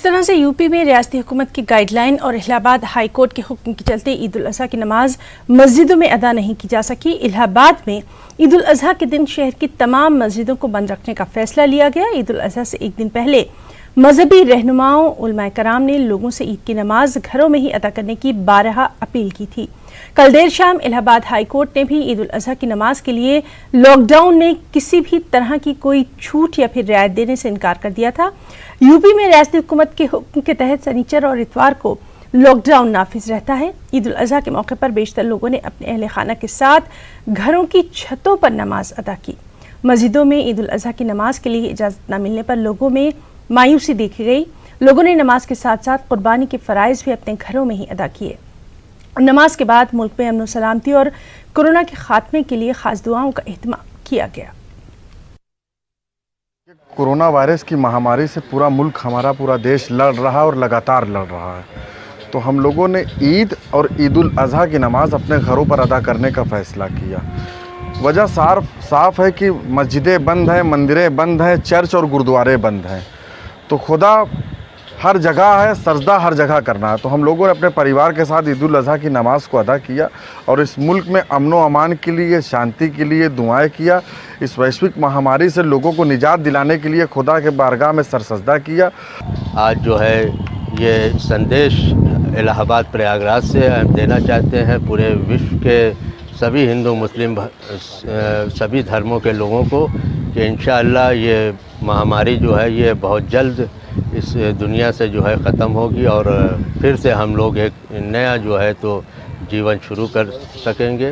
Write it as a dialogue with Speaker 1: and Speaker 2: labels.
Speaker 1: इस तरह से यूपी में रियासती हुकूमत की गाइडलाइन और इलाहाबाद हाई कोर्ट के हुक्म के चलते ईद उल अजहा की नमाज मस्जिदों में अदा नहीं की जा सकी। इलाहाबाद में ईद उल अजहा के दिन शहर की तमाम मस्जिदों को बंद रखने का फैसला लिया गया। ईद उल अजहा से एक दिन पहले मजहबी रहनुमाओं उलमाए कराम ने लोगों से ईद की नमाज घरों में ही अदा करने की बारहा अपील की थी। कल देर शाम इलाहाबाद हाई कोर्ट ने भी ईद उल अजहा की नमाज के लिए लॉकडाउन में किसी भी तरह की कोई छूट या फिर रियायत देने से इनकार कर दिया था। यूपी में रियासती हुकूमत के हुक्म के तहत शनिचर और इतवार को लॉकडाउन नाफिज रहता है। ईद उल अजहा के मौके पर बेशतर लोगों ने अपने अहले खाना के साथ घरों की छतों पर नमाज अदा की। मस्जिदों में ईद उल अजहा की नमाज के लिए इजाज़त न मिलने पर लोगों में मायूसी देखी गई। लोगों ने नमाज के साथ साथ कुर्बानी के फ़राइज़ भी अपने घरों में ही अदा किए। नमाज के बाद मुल्क में अमन सलामती और कोरोना के खात्मे के लिए खास दुआओं का एहतमाम किया गया।
Speaker 2: कोरोना वायरस की महामारी से पूरा मुल्क, हमारा पूरा देश लड़ रहा है और लगातार लड़ रहा है। तो हम लोगों ने ईद और ईद उल अजहा की नमाज अपने घरों पर अदा करने का फ़ैसला किया। वजह साफ है कि मस्जिदें बंद हैं, मंदिरें बंद हैं, चर्च और गुरुद्वारे बंद हैं। तो खुदा हर जगह है, सजदा हर जगह करना है। तो हम लोगों ने अपने परिवार के साथ ईद उल अजहा की नमाज़ को अदा किया और इस मुल्क में अमन व अमान के लिए, शांति के लिए दुआएं किया। इस वैश्विक महामारी से लोगों को निजात दिलाने के लिए खुदा के बारगाह में सरसजदा किया।
Speaker 3: आज जो है ये संदेश इलाहाबाद प्रयागराज से हम देना चाहते हैं पूरे विश्व के सभी हिंदू मुस्लिम सभी धर्मों के लोगों को कि इंशाअल्लाह ये महामारी जो है ये बहुत जल्द इस दुनिया से जो है ख़त्म होगी और फिर से हम लोग एक नया जो है तो जीवन शुरू कर सकेंगे।